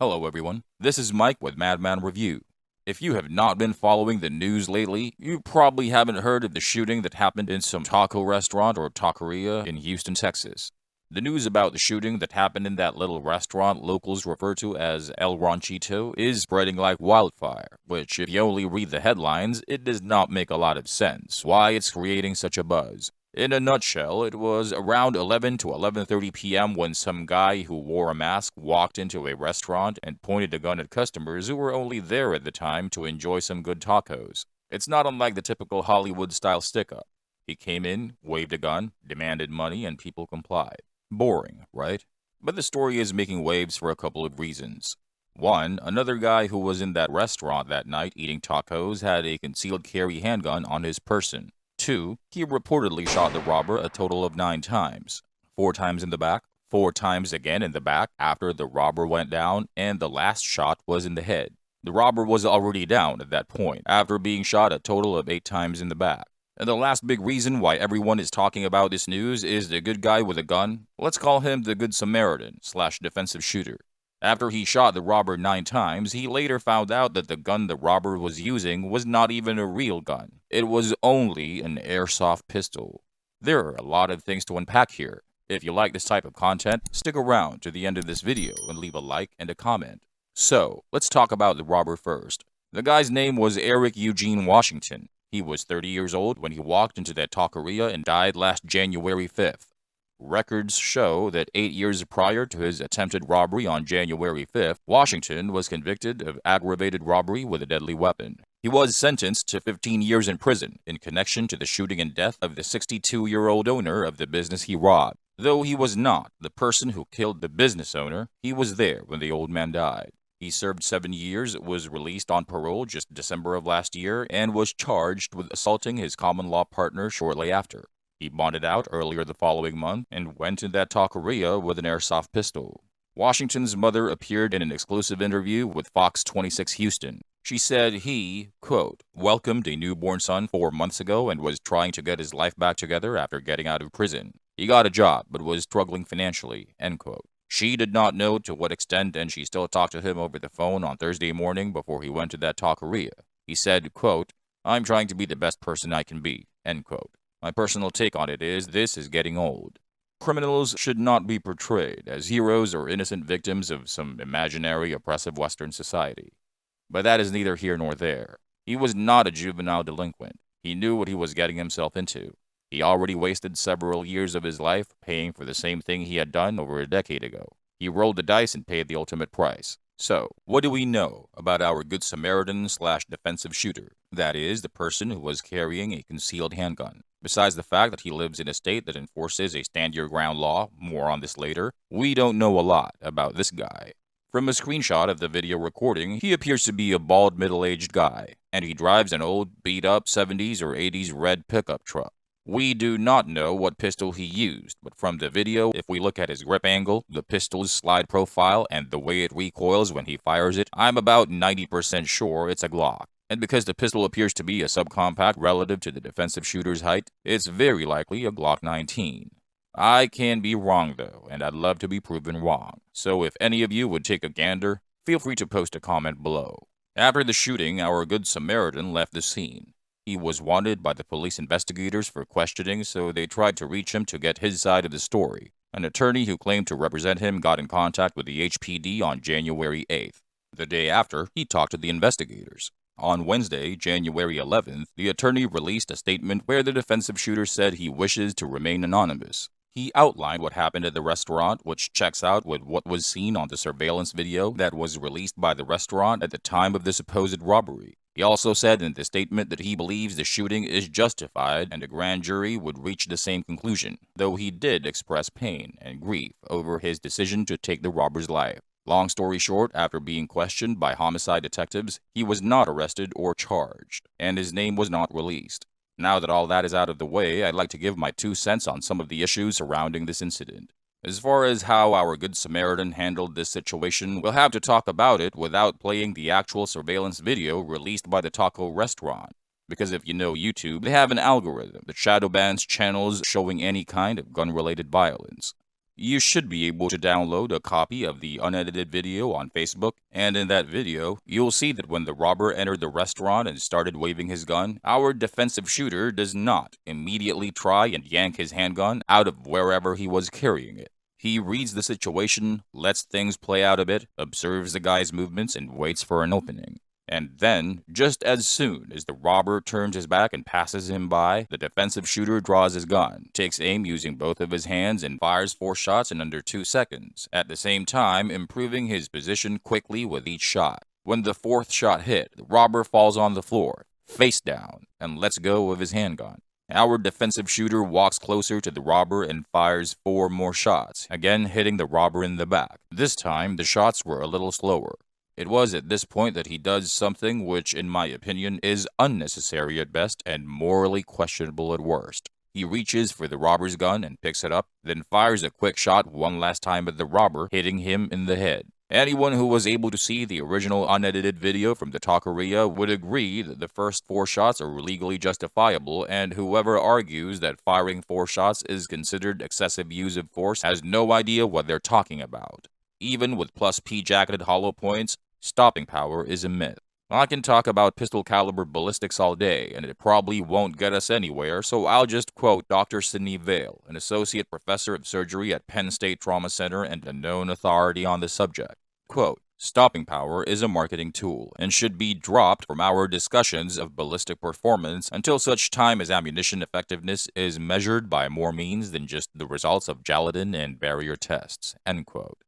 Hello everyone, this is Mike with MADMAN Review. If you have not been following the news lately, you probably haven't heard of the shooting that happened in some taco restaurant or taqueria in Houston, Texas. The news about the shooting that happened in that little restaurant locals refer to as El Ranchito is spreading like wildfire, which if you only read the headlines, it does not make a lot of sense why it's creating such a buzz. In a nutshell, it was around 11 to 11:30 p.m. when some guy who wore a mask walked into a restaurant and pointed a gun at customers who were only there at the time to enjoy some good tacos. It's not unlike the typical Hollywood-style stick-up. He came in, waved a gun, demanded money, and people complied. Boring, right? But the story is making waves for a couple of reasons. One, another guy who was in that restaurant that night eating tacos had a concealed carry handgun on his person. 2, he reportedly shot the robber a total of 9 times. 4 times in the back, 4 times again in the back after the robber went down, and the last shot was in the head. The robber was already down at that point, after being shot a total of 8 times in the back. And the last big reason why everyone is talking about this news is the good guy with a gun. Let's call him the Good Samaritan / defensive shooter. After he shot the robber 9 times, he later found out that the gun the robber was using was not even a real gun. It was only an airsoft pistol. There are a lot of things to unpack here. If you like this type of content, stick around to the end of this video and leave a like and a comment. So, let's talk about the robber first. The guy's name was Eric Eugene Washington. He was 30 years old when he walked into that taqueria and died last January 5th. Records show that 8 years prior to his attempted robbery on January 5th, Washington was convicted of aggravated robbery with a deadly weapon. He was sentenced to 15 years in prison in connection to the shooting and death of the 62-year-old owner of the business he robbed. Though he was not the person who killed the business owner, he was there when the old man died. He served 7 years, was released on parole just December of last year, and was charged with assaulting his common-law partner shortly after. He bonded out earlier the following month and went to that taqueria with an airsoft pistol. Washington's mother appeared in an exclusive interview with Fox 26 Houston. She said he, quote, welcomed a newborn son 4 months ago and was trying to get his life back together after getting out of prison. He got a job but was struggling financially, end quote. She did not know to what extent, and she still talked to him over the phone on Thursday morning before he went to that taqueria. He said, quote, I'm trying to be the best person I can be, end quote. My personal take on it is this is getting old. Criminals should not be portrayed as heroes or innocent victims of some imaginary oppressive Western society. But that is neither here nor there. He was not a juvenile delinquent. He knew what he was getting himself into. He already wasted several years of his life paying for the same thing he had done over a decade ago. He rolled the dice and paid the ultimate price. So, what do we know about our Good Samaritan / defensive shooter? That is, the person who was carrying a concealed handgun. Besides the fact that he lives in a state that enforces a stand-your-ground law, more on this later, we don't know a lot about this guy. From a screenshot of the video recording, he appears to be a bald middle-aged guy, and he drives an old, beat-up 70s or 80s red pickup truck. We do not know what pistol he used, but from the video, if we look at his grip angle, the pistol's slide profile, and the way it recoils when he fires it, I'm about 90% sure it's a GLOCK. And because the pistol appears to be a subcompact relative to the defensive shooter's height, it's very likely a Glock 19. I can be wrong though, and I'd love to be proven wrong. So if any of you would take a gander, feel free to post a comment below. After the shooting, our Good Samaritan left the scene. He was wanted by the police investigators for questioning, so they tried to reach him to get his side of the story. An attorney who claimed to represent him got in contact with the HPD on January 8th. The day after, he talked to the investigators. On Wednesday, January 11th, the attorney released a statement where the defensive shooter said he wishes to remain anonymous. He outlined what happened at the restaurant, which checks out with what was seen on the surveillance video that was released by the restaurant at the time of the supposed robbery. He also said in the statement that he believes the shooting is justified and a grand jury would reach the same conclusion, though he did express pain and grief over his decision to take the robber's life. Long story short, after being questioned by homicide detectives, he was not arrested or charged, and his name was not released. Now that all that is out of the way, I'd like to give my 2 cents on some of the issues surrounding this incident. As far as how our Good Samaritan handled this situation, we'll have to talk about it without playing the actual surveillance video released by the taco restaurant. Because if you know YouTube, they have an algorithm that shadow bans channels showing any kind of gun-related violence. You should be able to download a copy of the unedited video on Facebook, and in that video, you'll see that when the robber entered the restaurant and started waving his gun, our defensive shooter does not immediately try and yank his handgun out of wherever he was carrying it. He reads the situation, lets things play out a bit, observes the guy's movements, and waits for an opening. And then, just as soon as the robber turns his back and passes him by, the defensive shooter draws his gun, takes aim using both of his hands, and fires 4 shots in under 2 seconds, at the same time improving his position quickly with each shot. When the 4th shot hit, the robber falls on the floor, face down, and lets go of his handgun. Our defensive shooter walks closer to the robber and fires 4 more shots, again hitting the robber in the back. This time, the shots were a little slower. It was at this point that he does something which, in my opinion, is unnecessary at best and morally questionable at worst. He reaches for the robber's gun and picks it up, then fires a quick shot one last time at the robber, hitting him in the head. Anyone who was able to see the original unedited video from the taqueria would agree that the first 4 shots are legally justifiable, and whoever argues that firing 4 shots is considered excessive use of force has no idea what they're talking about. Even with plus P-jacketed hollow points, stopping power is a myth. I can talk about pistol caliber ballistics all day, and it probably won't get us anywhere, so I'll just quote Dr. Sidney Vale, an associate professor of surgery at Penn State Trauma Center and a known authority on the subject. Quote, "Stopping power is a marketing tool and should be dropped from our discussions of ballistic performance until such time as ammunition effectiveness is measured by more means than just the results of gelatin and barrier tests." End quote.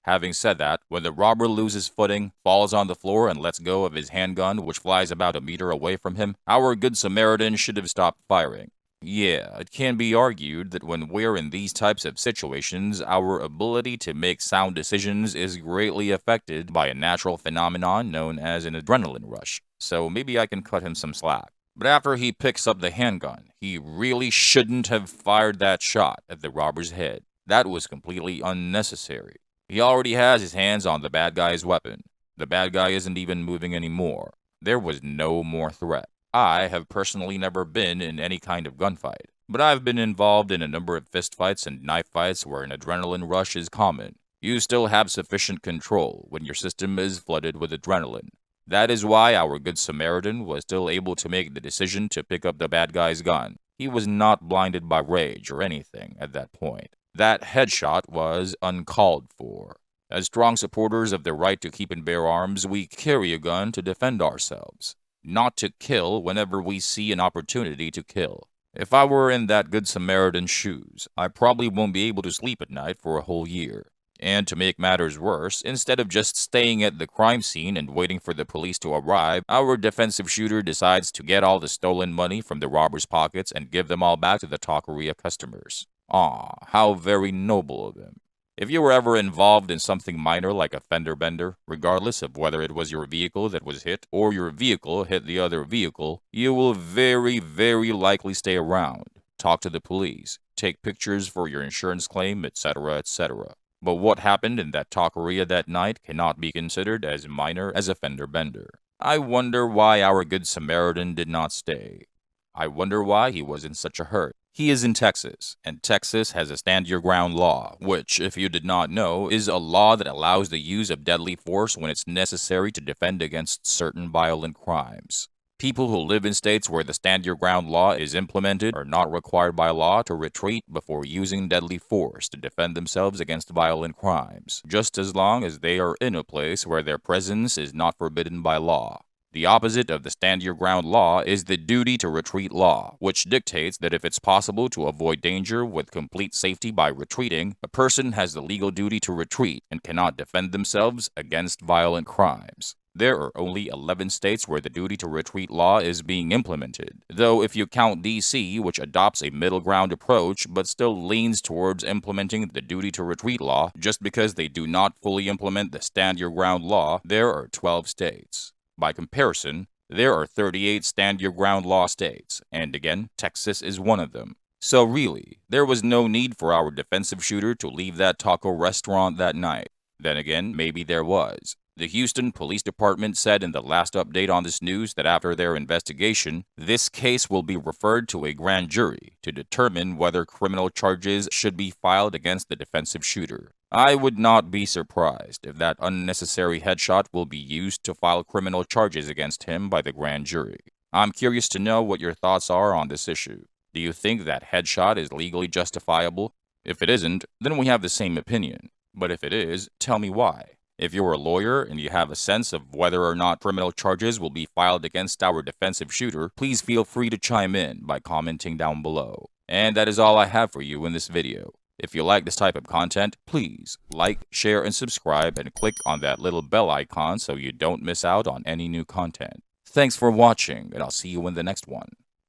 Having said that, when the robber loses footing, falls on the floor, and lets go of his handgun, which flies about a meter away from him, our Good Samaritan should have stopped firing. Yeah, it can be argued that when we're in these types of situations, our ability to make sound decisions is greatly affected by a natural phenomenon known as an adrenaline rush, so maybe I can cut him some slack. But after he picks up the handgun, he really shouldn't have fired that shot at the robber's head. That was completely unnecessary. He already has his hands on the bad guy's weapon. The bad guy isn't even moving anymore. There was no more threat. I have personally never been in any kind of gunfight, but I've been involved in a number of fistfights and knife fights where an adrenaline rush is common. You still have sufficient control when your system is flooded with adrenaline. That is why our Good Samaritan was still able to make the decision to pick up the bad guy's gun. He was not blinded by rage or anything at that point. That headshot was uncalled for. As strong supporters of the right to keep and bear arms, we carry a gun to defend ourselves, not to kill whenever we see an opportunity to kill. If I were in that Good Samaritan's shoes, I probably won't be able to sleep at night for a whole year. And to make matters worse, instead of just staying at the crime scene and waiting for the police to arrive, our defensive shooter decides to get all the stolen money from the robber's pockets and give them all back to the taqueria customers. How very noble of him. If you were ever involved in something minor like a fender bender, regardless of whether it was your vehicle that was hit or your vehicle hit the other vehicle, you will very, very likely stay around, talk to the police, take pictures for your insurance claim, etc., etc. But what happened in that taqueria that night cannot be considered as minor as a fender bender. I wonder why our Good Samaritan did not stay. I wonder why he was in such a hurry. He is in Texas, and Texas has a stand your ground law, which, if you did not know, is a law that allows the use of deadly force when it's necessary to defend against certain violent crimes. People who live in states where the stand your ground law is implemented are not required by law to retreat before using deadly force to defend themselves against violent crimes, just as long as they are in a place where their presence is not forbidden by law. The opposite of the stand your ground law is the duty to retreat law, which dictates that if it's possible to avoid danger with complete safety by retreating, a person has the legal duty to retreat and cannot defend themselves against violent crimes. There are only 11 states where the duty to retreat law is being implemented, though if you count D.C., which adopts a middle ground approach but still leans towards implementing the duty to retreat law, just because they do not fully implement the stand your ground law, there are 12 states. By comparison, there are 38 stand-your-ground law states, and again, Texas is one of them. So really, there was no need for our defensive shooter to leave that taco restaurant that night. Then again, maybe there was. The Houston Police Department said in the last update on this news that after their investigation, this case will be referred to a grand jury to determine whether criminal charges should be filed against the defensive shooter. I would not be surprised if that unnecessary headshot will be used to file criminal charges against him by the grand jury. I'm curious to know what your thoughts are on this issue. Do you think that headshot is legally justifiable? If it isn't, then we have the same opinion. But if it is, tell me why. If you're a lawyer and you have a sense of whether or not criminal charges will be filed against our defensive shooter, please feel free to chime in by commenting down below. And that is all I have for you in this video. If you like this type of content, please like, share, and subscribe, and click on that little bell icon so you don't miss out on any new content. Thanks for watching, and I'll see you in the next one.